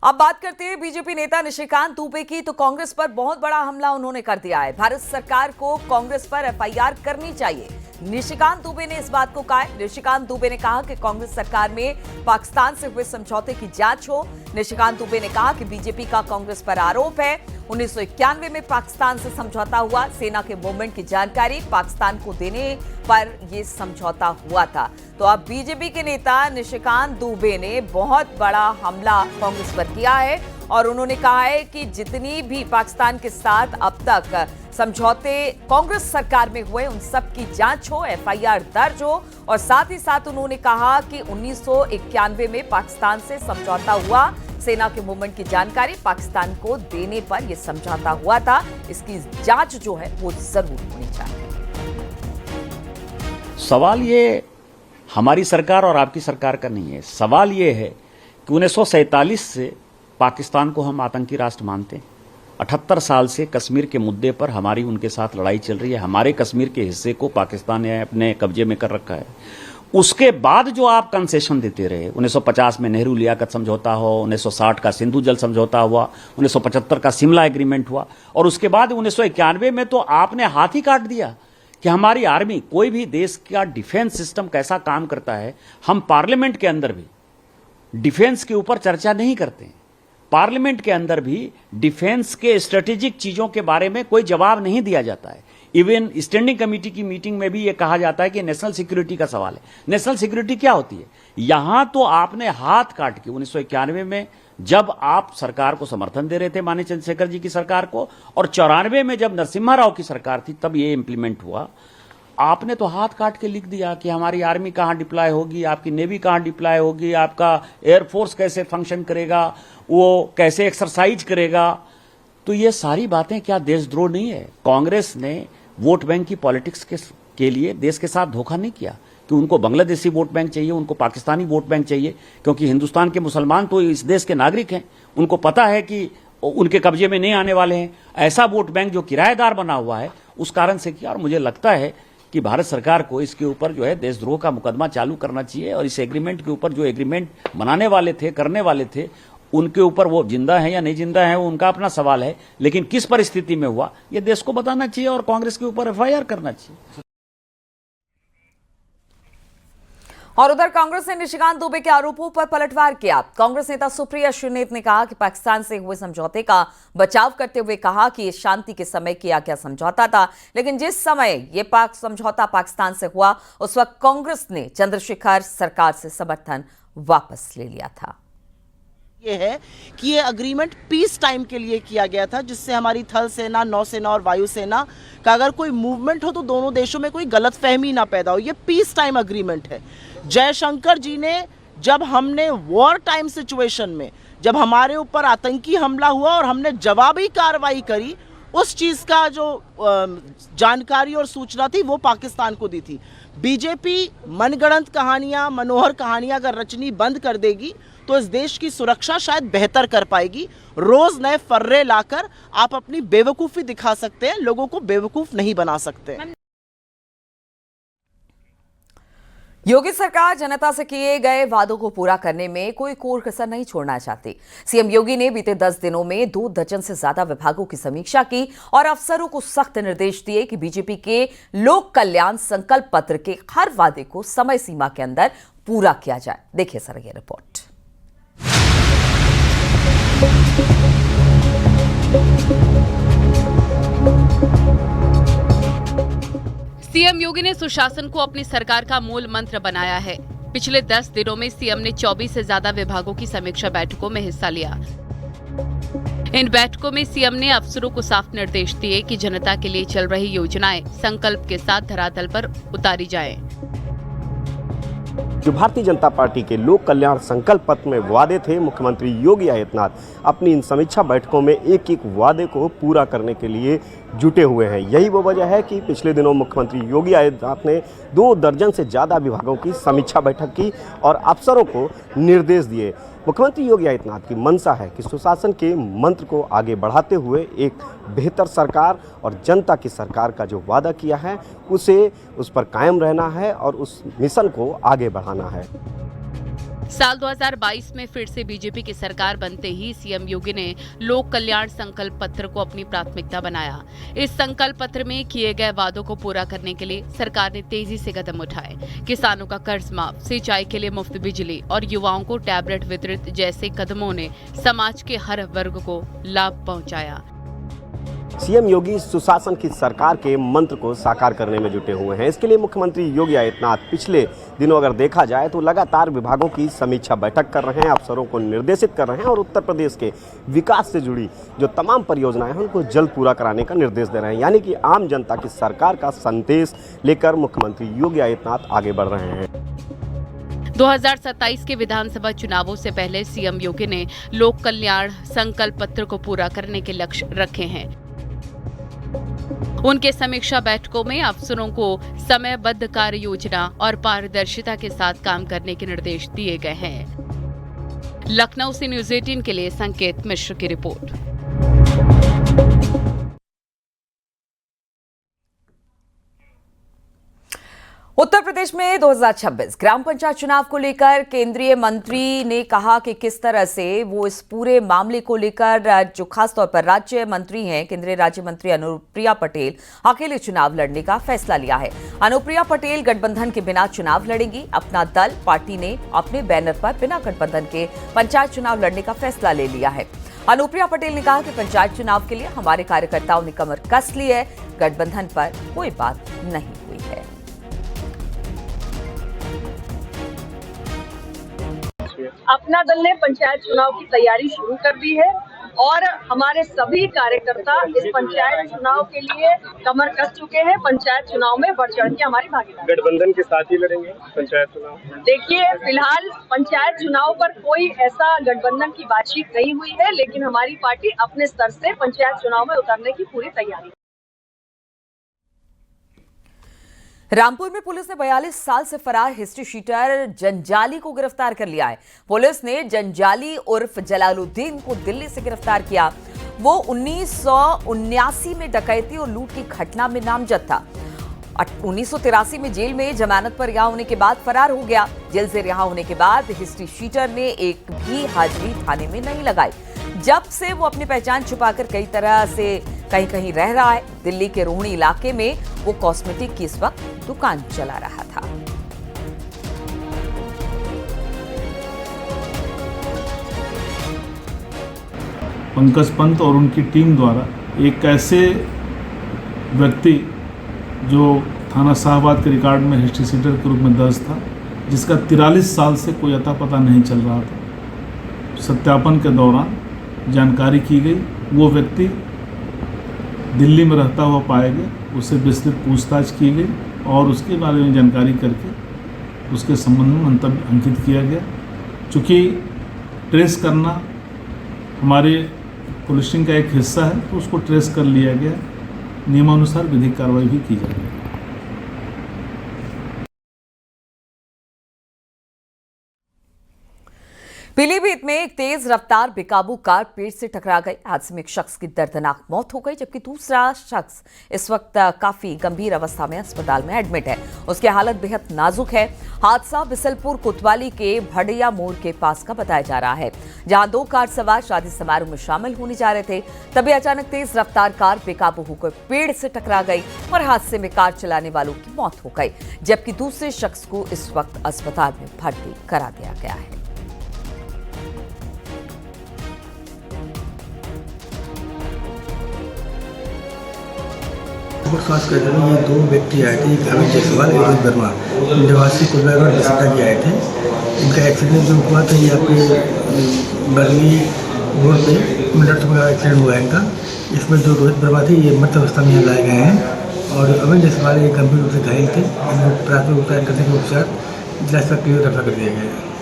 अब बात करते हैं बीजेपी नेता निशिकांत दुबे की। तो कांग्रेस पर बहुत बड़ा हमला उन्होंने कर दिया है। भारत सरकार को कांग्रेस पर एफआईआर करनी चाहिए, निशिकांत दुबे ने इस बात को कहा है। निशिकांत दुबे ने कहा कि कांग्रेस सरकार में पाकिस्तान से हुए समझौते की जांच हो। निशिकांत दुबे ने कहा कि बीजेपी का कांग्रेस पर आरोप है 1991 में पाकिस्तान से समझौता हुआ, सेना के मूवमेंट की जानकारी पाकिस्तान को देने पर यह समझौता हुआ था। तो अब बीजेपी के नेता निशिकांत दुबे ने बहुत बड़ा हमला कांग्रेस पर किया है और उन्होंने कहा है कि जितनी भी पाकिस्तान के साथ अब तक समझौते कांग्रेस सरकार में हुए उन सब की जांच हो, एफआईआर दर्ज हो। और साथ ही साथ उन्होंने कहा कि 1991 में पाकिस्तान से समझौता हुआ, सेना के मूवमेंट की जानकारी पाकिस्तान को देने पर यह समझौता हुआ था, इसकी जांच जो है वो जरूर होनी चाहिए। सवाल ये हमारी सरकार और आपकी सरकार का नहीं है। सवाल ये है कि 1947 से पाकिस्तान को हम आतंकी राष्ट्र मानते हैं। 78 साल से कश्मीर के मुद्दे पर हमारी उनके साथ लड़ाई चल रही है। हमारे कश्मीर के हिस्से को पाकिस्तान ने अपने कब्जे में कर रखा है। उसके बाद जो आप कंसेशन देते रहे, 1950 में नेहरू लियाकत समझौता हो, 1960 का सिंधु जल समझौता हुआ, 1975 का शिमला एग्रीमेंट हुआ और उसके बाद 1991 में तो आपने हाथ ही काट दिया कि हमारी आर्मी, कोई भी देश का डिफेंस सिस्टम कैसा काम करता है, हम पार्लियामेंट के अंदर भी डिफेंस के ऊपर चर्चा नहीं करते हैं। पार्लियामेंट के अंदर भी डिफेंस के स्ट्रेटेजिक चीजों के बारे में कोई जवाब नहीं दिया जाता है। इवन स्टैंडिंग कमेटी की मीटिंग में भी यह कहा जाता है कि नेशनल सिक्योरिटी का सवाल है। नेशनल सिक्योरिटी क्या होती है? यहां तो आपने हाथ काट के 1991 में जब आप सरकार को समर्थन दे रहे थे, माननीय चंद्रशेखर जी की सरकार को, और 94 में जब नरसिम्हा राव की सरकार थी तब ये इंप्लीमेंट हुआ, आपने तो हाथ काट के लिख दिया कि हमारी आर्मी कहां डिप्लॉय होगी, आपकी नेवी कहां डिप्लॉय होगी, आपका एयरफोर्स कैसे फंक्शन करेगा, वो कैसे एक्सरसाइज करेगा। तो ये सारी बातें क्या देशद्रोह नहीं है? कांग्रेस ने वोट बैंक की पॉलिटिक्स के लिए देश के साथ धोखा नहीं किया कि उनको बांग्लादेशी वोट बैंक चाहिए, उनको पाकिस्तानी वोट बैंक चाहिए, क्योंकि हिंदुस्तान के मुसलमान तो इस देश के नागरिक हैं, उनको पता है कि उनके कब्जे में नहीं आने वाले हैं। ऐसा वोट बैंक जो किराएदार बना हुआ है उस कारण से किया। और मुझे लगता है कि भारत सरकार को इसके ऊपर जो है देशद्रोह का मुकदमा चालू करना चाहिए और इस एग्रीमेंट के ऊपर जो एग्रीमेंट बनाने वाले थे, करने वाले थे, उनके ऊपर वो जिंदा है या नहीं जिंदा है वो उनका अपना सवाल है, लेकिन किस परिस्थिति में हुआ ये देश को बताना चाहिए और कांग्रेस के ऊपर एफआईआर करना चाहिए। और उधर कांग्रेस ने निशिकांत दुबे के आरोपों पर पलटवार किया। कांग्रेस नेता सुप्रिया श्रीनेत ने कहा कि पाकिस्तान से हुए समझौते का बचाव करते हुए कहा कि ये शांति के समय किया गया समझौता था, लेकिन जिस समय ये समझौता पाकिस्तान से हुआ उस वक्त कांग्रेस ने चंद्रशेखर सरकार से समर्थन वापस ले लिया था। ये है कि ये अग्रीमेंट पीस टाइम के लिए किया गया था, जिससे हमारी थल सेना, नौसेना और वायुसेना का अगर कोई मूवमेंट हो तो दोनों देशों में कोई गलतफहमी ना पैदा हो। ये पीस टाइम अग्रीमेंट है। जयशंकर जी ने, जब हमने वॉर टाइम सिचुएशन में, जब हमारे ऊपर आतंकी हमला हुआ और हमने जवाबी कार्रवाई करी, उस चीज का जो जानकारी और सूचना थी वो पाकिस्तान को दी थी। बीजेपी मनगढ़ंत कहानियां, मनोहर कहानियां अगर रचनी बंद कर देगी तो इस देश की सुरक्षा शायद बेहतर कर पाएगी। रोज नए फर्रे लाकर आप अपनी बेवकूफी दिखा सकते हैं, लोगों को बेवकूफ नहीं बना सकते। योगी सरकार जनता से किए गए वादों को पूरा करने में कोई कोर कसर नहीं छोड़ना चाहती। सीएम योगी ने बीते 10 दिनों में 2 दर्जन से ज्यादा विभागों की समीक्षा की और अफसरों को सख्त निर्देश दिए कि बीजेपी के लोक कल्याण संकल्प पत्र के हर वादे को समय सीमा के अंदर पूरा किया जाए। देखिए सर ये रिपोर्ट। सीएम योगी ने सुशासन को अपनी सरकार का मूल मंत्र बनाया है। पिछले 10 दिनों में सीएम ने 24 से ज्यादा विभागों की समीक्षा बैठकों में हिस्सा लिया। इन बैठकों में सीएम ने अफसरों को साफ निर्देश दिए कि जनता के लिए चल रही योजनाएं संकल्प के साथ धरातल पर उतारी जाएं। जो भारतीय जनता पार्टी के लोक कल्याण संकल्प पत्र में वादे थे, मुख्यमंत्री योगी आदित्यनाथ अपनी इन समीक्षा बैठकों में एक एक वादे को पूरा करने के लिए जुटे हुए हैं। यही वो वजह है कि पिछले दिनों मुख्यमंत्री योगी आदित्यनाथ ने 2 दर्जन से ज़्यादा विभागों की समीक्षा बैठक की और अफसरों को निर्देश दिए। मुख्यमंत्री योगी आदित्यनाथ की मंशा है कि सुशासन के मंत्र को आगे बढ़ाते हुए एक बेहतर सरकार और जनता की सरकार का जो वादा किया है उस पर कायम रहना है और उस मिशन को आगे बढ़ाना है। साल 2022 में फिर से बीजेपी की सरकार बनते ही सीएम योगी ने लोक कल्याण संकल्प पत्र को अपनी प्राथमिकता बनाया। इस संकल्प पत्र में किए गए वादों को पूरा करने के लिए सरकार ने तेजी से कदम उठाए। किसानों का कर्ज माफ, सिंचाई के लिए मुफ्त बिजली और युवाओं को टैबलेट वितरित जैसे कदमों ने समाज के हर वर्ग को लाभ पहुंचाया। सीएम योगी सुशासन की सरकार के मंत्र को साकार करने में जुटे हुए हैं। इसके लिए मुख्यमंत्री योगी आदित्यनाथ पिछले दिनों अगर देखा जाए तो लगातार विभागों की समीक्षा बैठक कर रहे हैं, अफसरों को निर्देशित कर रहे हैं और उत्तर प्रदेश के विकास से जुड़ी जो तमाम परियोजनाएं हैं उनको जल्द पूरा कराने का निर्देश दे रहे हैं। यानी कि आम जनता की सरकार का संदेश लेकर मुख्यमंत्री योगी आदित्यनाथ आगे बढ़ रहे हैं। 2027 के विधानसभा चुनावों से पहले सीएम योगी ने लोक कल्याण संकल्प पत्र को पूरा करने के लक्ष्य रखे हैं। उनके समीक्षा बैठकों में अफसरों को समयबद्ध कार्य योजना और पारदर्शिता के साथ काम करने के निर्देश दिए गए हैं। लखनऊ से न्यूज़ 18 के लिए संकेत मिश्र की रिपोर्ट। उत्तर प्रदेश में 2026 ग्राम पंचायत चुनाव को लेकर केंद्रीय मंत्री ने कहा कि किस तरह से वो इस पूरे मामले को लेकर जो खासतौर पर राज्य मंत्री हैं, केंद्रीय राज्य मंत्री अनुप्रिया पटेल अकेले चुनाव लड़ने का फैसला लिया है। अनुप्रिया पटेल गठबंधन के बिना चुनाव लड़ेंगी। अपना दल पार्टी ने अपने बैनर पर बिना गठबंधन के पंचायत चुनाव लड़ने का फैसला ले लिया है। अनुप्रिया पटेल ने कहा कि पंचायत चुनाव के लिए हमारे कार्यकर्ताओं ने कमर कस ली है, गठबंधन पर कोई बात नहीं हुई है। अपना दल ने पंचायत चुनाव की तैयारी शुरू कर दी है और हमारे सभी कार्यकर्ता इस पंचायत चुनाव के लिए कमर कस चुके हैं। पंचायत चुनाव में बढ़ चढ़ के हमारी भागीदारी। गठबंधन के साथ ही लड़ेंगे पंचायत चुनाव? देखिए, फिलहाल पंचायत चुनाव पर कोई ऐसा गठबंधन की बातचीत नहीं हुई है, लेकिन हमारी पार्टी अपने स्तर से पंचायत चुनाव में उतरने की पूरी तैयारी। रामपुर में पुलिस ने 42 साल से फरार हिस्ट्री शीटर जंजाली को गिरफ्तार कर लिया है। पुलिस ने जंजाली उर्फ जलालुद्दीन को दिल्ली से गिरफ्तार किया। वो 1979 में डकैती और लूट की घटना में नामजद था। 1983 में जेल में जमानत पर रिहा होने के बाद फरार हो गया। जेल से रिहा होने के बाद हिस्ट्री शीटर ने एक भी हाजिरी थाने में नहीं लगाई। जब से वो अपनी पहचान छुपाकर कई तरह से कहीं कहीं रह रहा है। दिल्ली के रोहिणी इलाके में वो कॉस्मेटिक की इस वक्त दुकान चला रहा था। पंकज पंत और उनकी टीम द्वारा एक ऐसे व्यक्ति जो थाना शाहबाद के रिकॉर्ड में हिस्ट्री शीटर के रूप में दर्ज था, जिसका 43 साल से कोई अता पता नहीं चल रहा था, सत्यापन के दौरान जानकारी की गई। वो व्यक्ति दिल्ली में रहता हुआ पाया गया। उससे विस्तृत पूछताछ की गई और उसके बारे में जानकारी करके उसके संबंध में मंतव्य अंकित किया गया। चूँकि ट्रेस करना हमारे पुलिसिंग का एक हिस्सा है, तो उसको ट्रेस कर लिया गया। नियमानुसार विधिक कार्रवाई भी की जाएगी। पीलीभीत में एक तेज रफ्तार बेकाबू कार पेड़ से टकरा गई। हादसे में एक शख्स की दर्दनाक मौत हो गई, जबकि दूसरा शख्स इस वक्त काफी गंभीर अवस्था में अस्पताल में एडमिट है। उसकी हालत बेहद नाजुक है। हादसा बिसलपुर कोतवाली के भड़िया मोड़ के पास का बताया जा रहा है, जहां 2 कार सवार शादी समारोह में शामिल होने जा रहे थे। तभी अचानक तेज रफ्तार कार बेकाबू होकर पेड़ से टकरा गई और हादसे में कार चलाने वालों की मौत हो गई, जबकि दूसरे शख्स को इस वक्त अस्पताल में भर्ती करा दिया गया है। स्वास्थ्य केंद्र में ये 2 व्यक्ति आए थे, एक अमित जायसवाल और रोहित वर्मा, निवासी कुलवागर बसिता के आए थे। इनका एक्सीडेंट जो हुआ था, ये आपके बरनी रोड पे मिनट का एक्सीडेंट हुआ है इनका। इसमें जो रोहित वर्मा थे ये मृत अवस्था में लाए गए हैं और अमित जायसवाल ये गंभीर रूप से घायल थे। प्राथमिक उपचार करने के उपचार जिला अस्पताल के लिए रेफर कर दिया गया है।